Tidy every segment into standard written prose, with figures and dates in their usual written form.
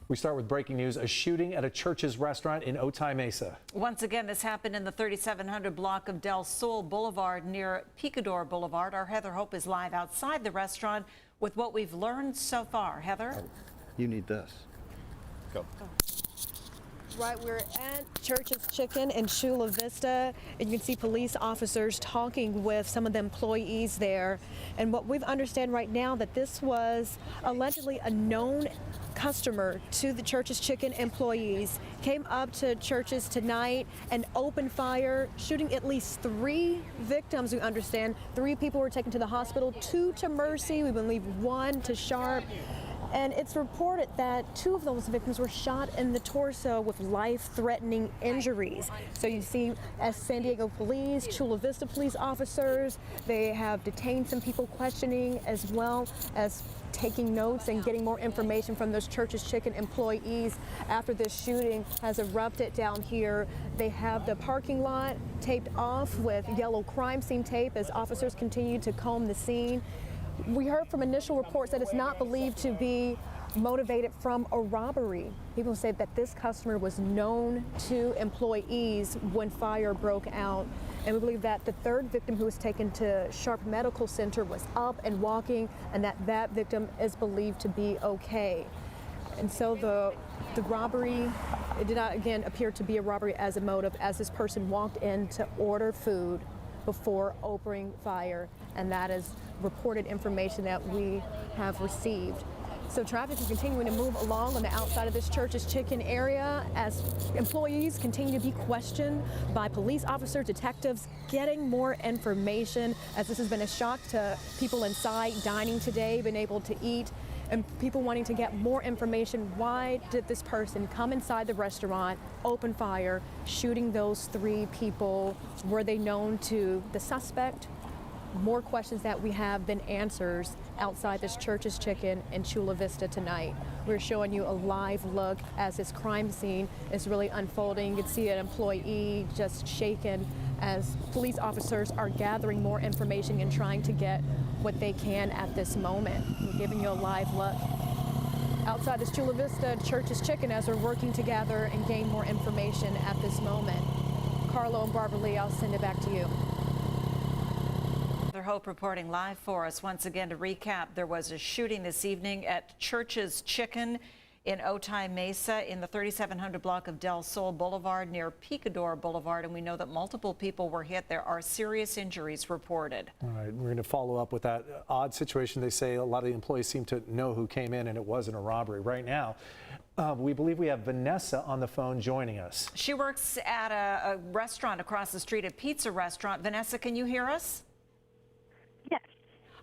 We start with breaking news, a shooting at a Church's restaurant in Otay Mesa. Once again, this happened in the 3700 block of Sol Blvd near Picador Boulevard. Our Heather Hope is live outside the restaurant with what we've learned so far. Heather? You need this. Go. Right, we're at Church's Chicken in Chula Vista, and you can see police officers talking with some of the employees there. And what we've understand right now that this was allegedly a known customer to the Church's Chicken employees, came up to Church's tonight and opened fire, shooting at least 3 victims. We understand 3 people were taken to the hospital, 2 to Mercy, we believe 1 to Sharp. And it's reported that 2 of those victims were shot in the torso with life-threatening injuries. So you see, as San Diego police, Chula Vista police officers, they have detained some people questioning, as well as taking notes and getting more information from those Church's Chicken employees after this shooting has erupted down here. They have the parking lot taped off with yellow crime scene tape as officers continue to comb the scene. We heard from initial reports that it's not believed to be motivated from a robbery. People say that this customer was known to employees when fire broke out. And we believe that the 3rd victim, who was taken to Sharp Medical Center, was up and walking, and that victim is believed to be okay. And so the robbery, it did not again appear to be a robbery as a motive, as this person walked in to order food before opening fire, and that is reported information that we have received. So traffic is continuing to move along on the outside of this Church's Chicken area as employees continue to be questioned by police officers, detectives, getting more information, as this has been a shock to people inside dining today, been able to eat, and people wanting to get more information. Why did this person come inside the restaurant, open fire, shooting those 3 people? Were they known to the suspect? More questions that we have than answers outside this Church's Chicken in Chula Vista tonight. We're showing you a live look as this crime scene is really unfolding. You can see an employee just shaken as police officers are gathering more information and trying to get what they can at this moment. We're giving you a live look outside this Chula Vista Church's Chicken as we're working together and gain more information at this moment. Carlo and Barbara Lee, I'll send it back to you. Heather Hope reporting live for us. Once again, to recap, there was a shooting this evening at Church's Chicken in Otay Mesa in the 3700 block of Sol Boulevard near Picador Boulevard, and we know that multiple people were hit. There are serious injuries reported. All right, we're going to follow up with that odd situation. They say a lot of the employees seem to know who came in, and it wasn't a robbery. Right now, we believe we have Vanessa on the phone joining us. She works at a restaurant across the street, a pizza restaurant. Vanessa, can you hear us? Yes.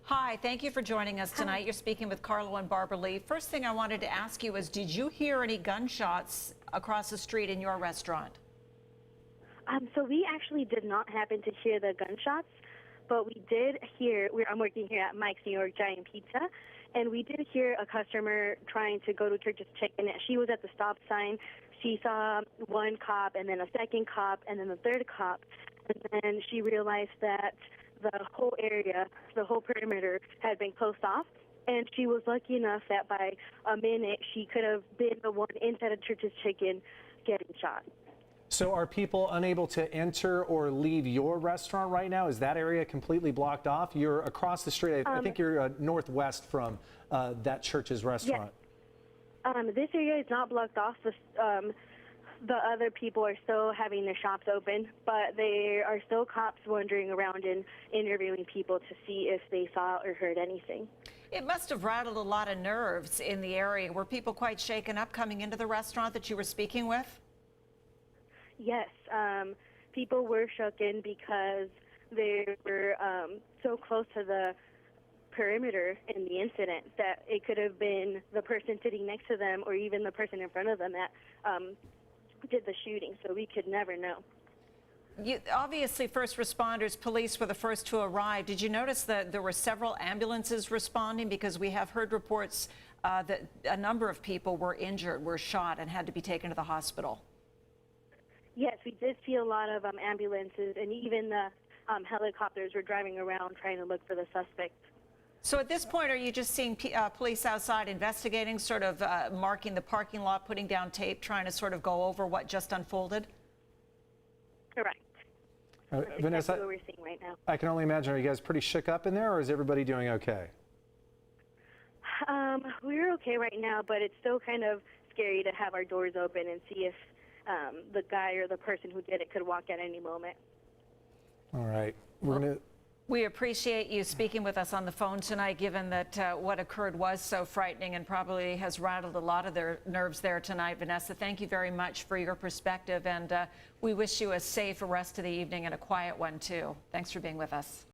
Hi, thank you for joining us tonight. You're speaking with Carlo and Barbara Lee. First thing I wanted to ask you is, did you hear any gunshots across the street in your restaurant? So we actually did not happen to hear the gunshots, but we did hear, I'm working here at Mike's New York Giant Pizza, and we did hear a customer trying to go to Church's Chicken. She was at the stop sign. She saw 1 cop and then a 2nd cop and then a 3rd cop, and then she realized that the whole area, the whole perimeter had been closed off, and she was lucky enough that by a minute she could have been the one inside of Church's Chicken getting shot. So are people unable to enter or leave your restaurant right now? Is that area completely blocked off? You're across the street. I think you're northwest from that Church's restaurant. Yes. This area is not blocked off. The other people are still having their shops open, but there are still cops wandering around and interviewing people to see if they saw or heard anything. It must have rattled a lot of nerves in the area. Were people quite shaken up coming into the restaurant that you were speaking with? Yes, people were shaken because they were so close to the perimeter in the incident that it could have been the person sitting next to them or even the person in front of them that did the shooting, so we could never know. Obviously, first responders, police were the first to arrive. Did you notice that there were several ambulances responding? Because we have heard reports that a number of people were injured, were shot, and had to be taken to the hospital. Yes, we did see a lot of ambulances, and even the helicopters were driving around trying to look for the suspect. So at this point, are you just seeing police outside investigating, sort of marking the parking lot, putting down tape, trying to sort of go over what just unfolded? Correct. That's Vanessa, exactly what we're seeing right now. I can only imagine, are you guys pretty shook up in there, or is everybody doing okay? We're okay right now, but it's still kind of scary to have our doors open and see if the guy or the person who did it could walk at any moment. All right. We're going to... We appreciate you speaking with us on the phone tonight, given that what occurred was so frightening and probably has rattled a lot of their nerves there tonight. Vanessa, thank you very much for your perspective, and we wish you a safe rest of the evening and a quiet one, too. Thanks for being with us.